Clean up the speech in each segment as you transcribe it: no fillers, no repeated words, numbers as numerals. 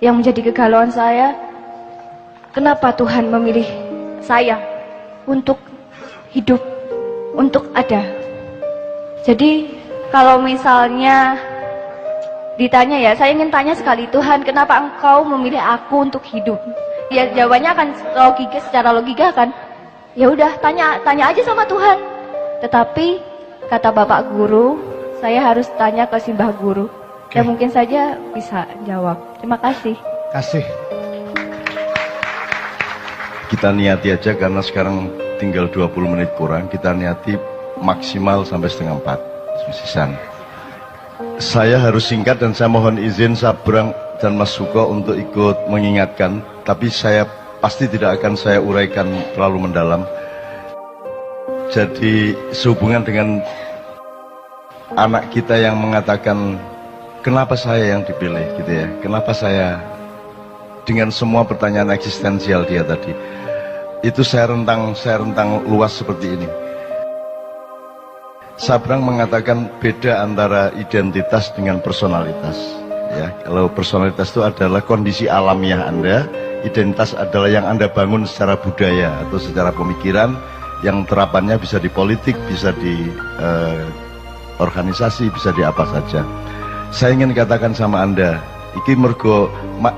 yang menjadi kegalauan saya, kenapa Tuhan memilih saya untuk hidup, untuk ada. Jadi kalau misalnya ditanya ya, saya ingin tanya sekali, Tuhan kenapa engkau memilih aku untuk hidup? Ya jawabannya akan logika, secara logika kan, ya udah tanya aja sama Tuhan. Tetapi kata Bapak Guru, saya harus tanya ke Simbah Guru. Ya mungkin saja bisa jawab. Terima kasih. Kasih. Kita niati aja karena sekarang tinggal 20 menit kurang. Kita niati maksimal sampai setengah 4 sisan. Saya harus singkat dan saya mohon izin Sabrang dan Mas Suko untuk ikut mengingatkan. Tapi saya pasti tidak akan saya uraikan terlalu mendalam. Jadi sehubungan dengan anak kita yang mengatakan, kenapa saya yang dipilih gitu ya, kenapa saya, dengan semua pertanyaan eksistensial dia tadi, itu saya rentang luas seperti ini. Sabrang mengatakan beda antara identitas dengan personalitas ya. Kalau personalitas itu adalah kondisi alamiah Anda, identitas adalah yang Anda bangun secara budaya atau secara pemikiran, yang terapannya bisa di politik, bisa di organisasi, bisa di apa saja. Saya ingin katakan sama Anda, iki mergo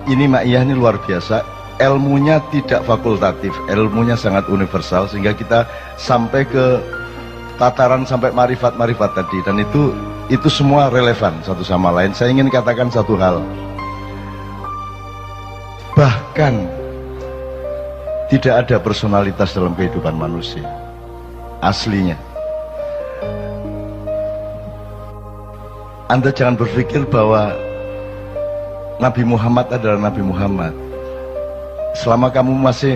ini Ma'iyah ini luar biasa, ilmunya tidak fakultatif, ilmunya sangat universal, sehingga kita sampai ke tataran sampai marifat-marifat tadi, dan itu semua relevan satu sama lain. Saya ingin katakan satu hal, bahkan tidak ada personalitas dalam kehidupan manusia aslinya. Anda jangan berpikir bahwa Nabi Muhammad adalah Nabi Muhammad. Selama kamu masih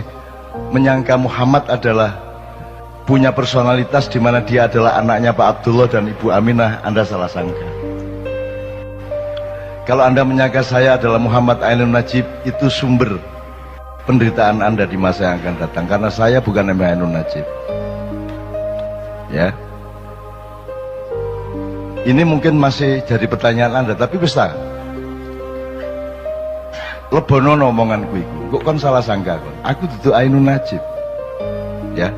menyangka Muhammad adalah punya personalitas di mana dia adalah anaknya Pak Abdullah dan Ibu Aminah, Anda salah sangka. Kalau Anda menyangka saya adalah Muhammad Ainun Najib, itu sumber penderitaan Anda di masa yang akan datang, karena saya bukan Mbak Ainun Najib. Ya. Ini mungkin masih jadi pertanyaan Anda, tapi bisa lebono omonganku iku. Kok kon salah sangka kon? Aku dudu Ainun Najib. Ya.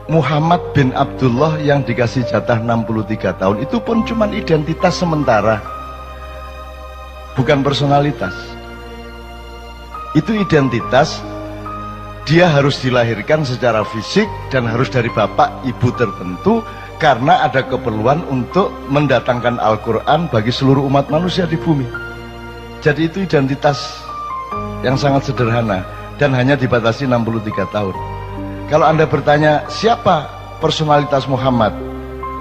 Muhammad bin Abdullah yang dikasih jatah 63 tahun itu pun cuma identitas sementara. Bukan personalitas. Itu identitas, dia harus dilahirkan secara fisik dan harus dari bapak ibu tertentu, karena ada keperluan untuk mendatangkan Al-Quran bagi seluruh umat manusia di bumi. Jadi itu identitas yang sangat sederhana dan hanya dibatasi 63 tahun. Kalau Anda bertanya siapa personalitas Muhammad,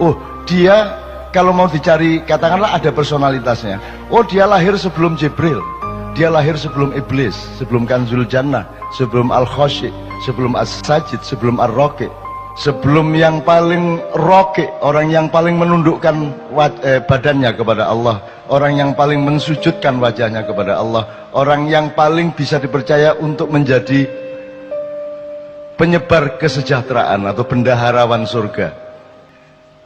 oh dia kalau mau dicari katakanlah ada personalitasnya, oh dia lahir sebelum Jibril, dia lahir sebelum Iblis, sebelum Kanzul Jannah, sebelum Al-Khoshi, sebelum As-Sajid, sebelum Ar-Roki, sebelum yang paling roke, orang yang paling menundukkan badannya kepada Allah, orang yang paling mensujudkan wajahnya kepada Allah, orang yang paling bisa dipercaya untuk menjadi penyebar kesejahteraan atau bendaharawan surga.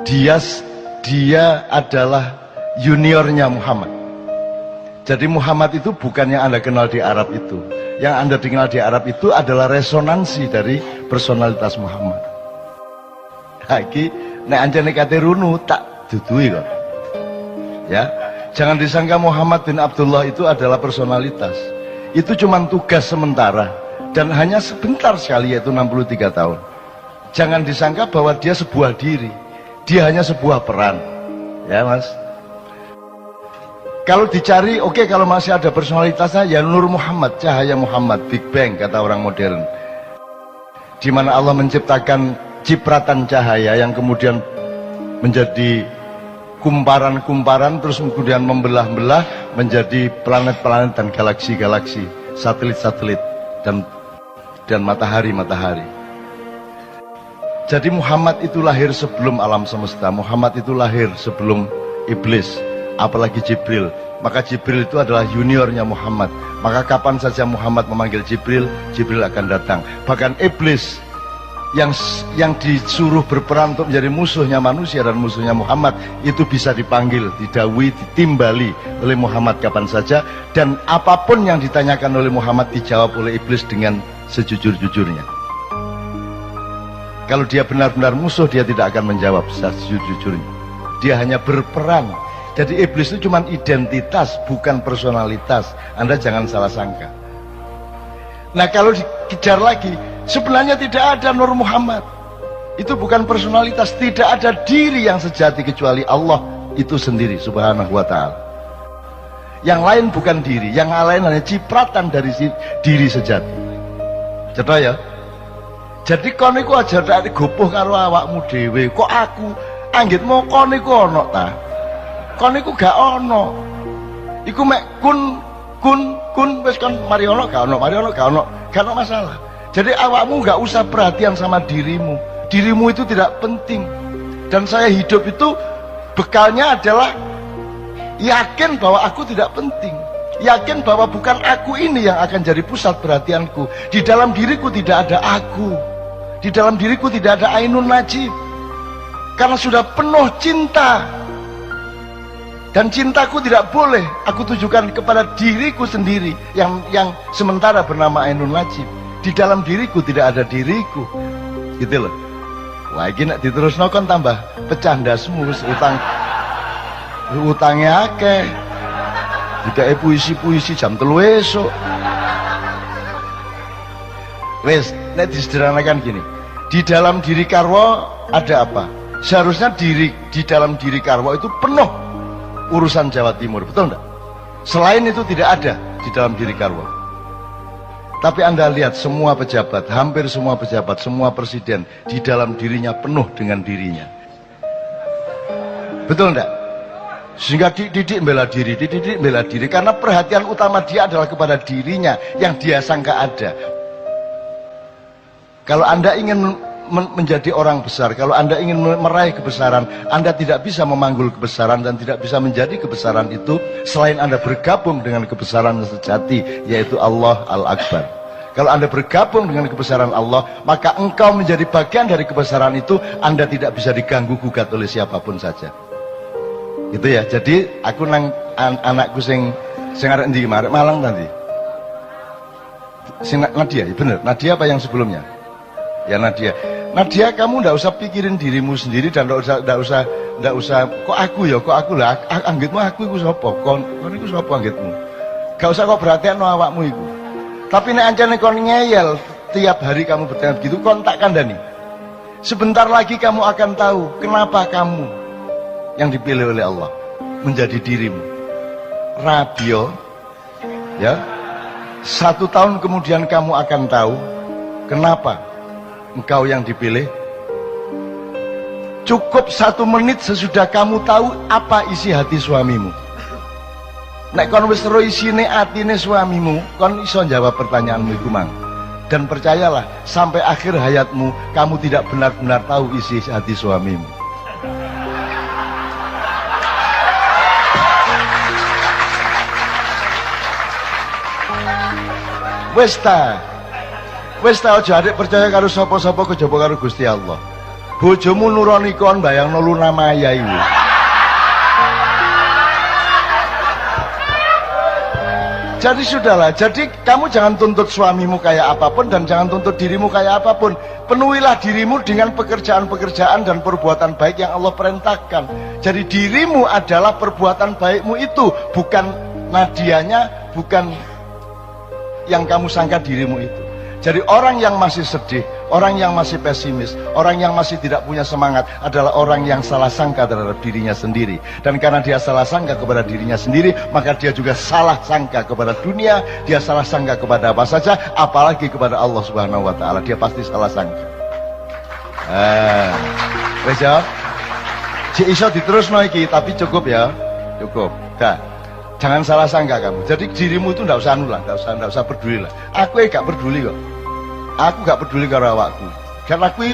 Dia adalah juniornya Muhammad. Jadi Muhammad itu bukan yang Anda kenal di Arab itu. Yang Anda kenal di Arab itu adalah resonansi dari personalitas Muhammad. Lagi nek anjane kate runu tak dudui kok. Ya, jangan disangka Muhammad bin Abdullah itu adalah personalitas. Itu cuma tugas sementara dan hanya sebentar sekali, yaitu 63 tahun. Jangan disangka bahwa dia sebuah diri. Dia hanya sebuah peran. Ya, Mas. Kalau dicari, oke, kalau masih ada personalitasnya, ya Nur Muhammad, cahaya Muhammad, Big Bang kata orang modern. Di mana Allah menciptakan cipratan cahaya yang kemudian menjadi kumparan-kumparan, terus kemudian membelah-belah menjadi planet-planet dan galaksi-galaksi, satelit-satelit dan matahari-matahari. Jadi Muhammad itu lahir sebelum alam semesta. Muhammad itu lahir sebelum Iblis, apalagi Jibril. Maka Jibril itu adalah juniornya Muhammad. Maka kapan saja Muhammad memanggil Jibril, Jibril akan datang. Bahkan Iblis yang disuruh berperan untuk menjadi musuhnya manusia dan musuhnya Muhammad itu bisa dipanggil, didawui, ditimbali oleh Muhammad kapan saja, dan apapun yang ditanyakan oleh Muhammad dijawab oleh iblis dengan sejujur-jujurnya. Kalau dia benar-benar musuh, dia tidak akan menjawab sejujur-jujurnya. Dia hanya berperan. Jadi iblis itu cuma identitas, bukan personalitas. Anda jangan salah sangka. Nah, kalau dikejar lagi, sebenarnya tidak ada Nur Muhammad. Itu bukan personalitas, tidak ada diri yang sejati kecuali Allah itu sendiri subhanahu wa ta'ala. Yang lain bukan diri, yang lain hanya cipratan dari diri sejati. Cetok ya? Jadi kon iku aja tak gopoh karo awakmu dhewe. Kok aku anggitmu kon iku ono ta? Kon iku gak ono. Iku mek kun wis kon mari ono gak ono, mari ono gak ono. Gak ono masalah. Jadi awakmu gak usah perhatian sama dirimu. Dirimu itu tidak penting. Dan saya hidup itu bekalnya adalah yakin bahwa aku tidak penting. Yakin bahwa bukan aku ini yang akan jadi pusat perhatianku. Di dalam diriku tidak ada aku. Di dalam diriku tidak ada Ainun Najib. Karena sudah penuh cinta. Dan cintaku tidak boleh aku tujukan kepada diriku sendiri yang sementara bernama Ainun Najib. Di dalam diriku tidak ada diriku. Gitu loh. Lagi nak diterusno kon tambah pecah ndasmu, utangnya akeh. Jika puisi-puisi jam 3 esok. Wes, nek disederhanakan gini. Di dalam diri Karwo ada apa? Seharusnya di dalam diri Karwo itu penuh urusan Jawa Timur, betul enggak? Selain itu tidak ada di dalam diri Karwo. Tapi Anda lihat semua pejabat, hampir semua pejabat, semua presiden di dalam dirinya penuh dengan dirinya. Betul enggak? Sehingga Didik bela diri, Didik bela diri karena perhatian utama dia adalah kepada dirinya yang dia sangka ada. Kalau Anda ingin menjadi orang besar, kalau Anda ingin meraih kebesaran, Anda tidak bisa memanggul kebesaran dan tidak bisa menjadi kebesaran itu selain Anda bergabung dengan kebesaran yang sejati, yaitu Allah Al-Akbar. Kalau Anda bergabung dengan kebesaran Allah, maka engkau menjadi bagian dari kebesaran itu. Anda tidak bisa diganggu gugat oleh siapapun saja. Gitu ya. Jadi aku nang anakku sing arek endi Malang nanti. Sing Nadia, ya bener. Nadia apa yang sebelumnya? Ya Nadia. Nadia, kamu ndak usah pikirin dirimu sendiri dan ndak usah kok aku lah anggitmu aku iku sapa? Kon iku sapa anggitmu? Gak usah kok perhatian awakmu iku. Tapi nek ancane kon ngeyel tiap hari kamu bertanya begitu, kon tak kandhani. Sebentar lagi kamu akan tahu kenapa kamu yang dipilih oleh Allah menjadi dirimu. Radio ya. 1 tahun kemudian kamu akan tahu kenapa engkau yang dipilih. Cukup 1 menit sesudah kamu tahu apa isi hati suamimu. Nek kon wis ro isine atine suamimu, kon iso jawab pertanyaanmu iku mang. Dan percayalah, sampai akhir hayatmu kamu tidak benar-benar tahu isi hati suamimu. Wis ta aja adik percaya karo sapa-sapa kejaba karo Gusti Allah. Bojomu nuroni kon bayangno Luna Maya iku. Jadi sudahlah, jadi kamu jangan tuntut suamimu kayak apapun dan jangan tuntut dirimu kayak apapun. Penuhilah dirimu dengan pekerjaan-pekerjaan dan perbuatan baik yang Allah perintahkan. Jadi dirimu adalah perbuatan baikmu itu, bukan Nadianya, bukan yang kamu sangka dirimu itu. Jadi orang yang masih sedih, orang yang masih pesimis, orang yang masih tidak punya semangat adalah orang yang salah sangka terhadap dirinya sendiri. Dan karena dia salah sangka kepada dirinya sendiri, maka dia juga salah sangka kepada dunia, dia salah sangka kepada apa saja, apalagi kepada Allah Subhanahu wa taala. Dia pasti salah sangka. Wes ya. Cik iso diterusno iki, tapi cukup ya. Cukup. Dah. Jangan salah sangka kamu. Jadi dirimu itu ndak usah anu lah, ndak usah peduli lah. Aku gak peduli kok. Aku gak peduli karo awakku. Karena aku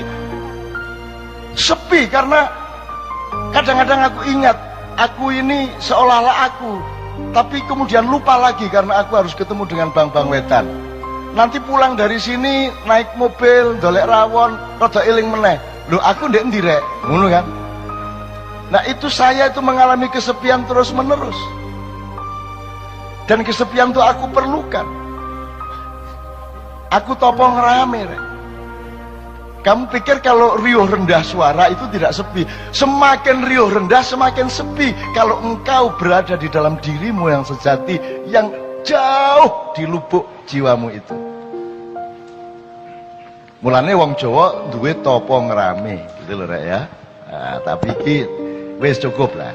sepi karena kadang-kadang aku ingat aku ini seolah-olah aku, tapi kemudian lupa lagi karena aku harus ketemu dengan bang-bang wetan. Nanti pulang dari sini naik mobil, dolek rawon, rada eling meneh. Loh aku ndek endi rek? Ngono kan? Nah itu saya itu mengalami kesepian terus menerus. Dan kesepian itu aku perlukan. Aku topong rame rek. Kamu pikir kalau riuh rendah suara itu tidak sepi? Semakin riuh rendah semakin sepi. Kalau engkau berada di dalam dirimu yang sejati, yang jauh di lubuk jiwamu itu. Mulane wong Jawa duwe topong rame, gitu loh rek ya. Nah, tapi iki wis cukup lah.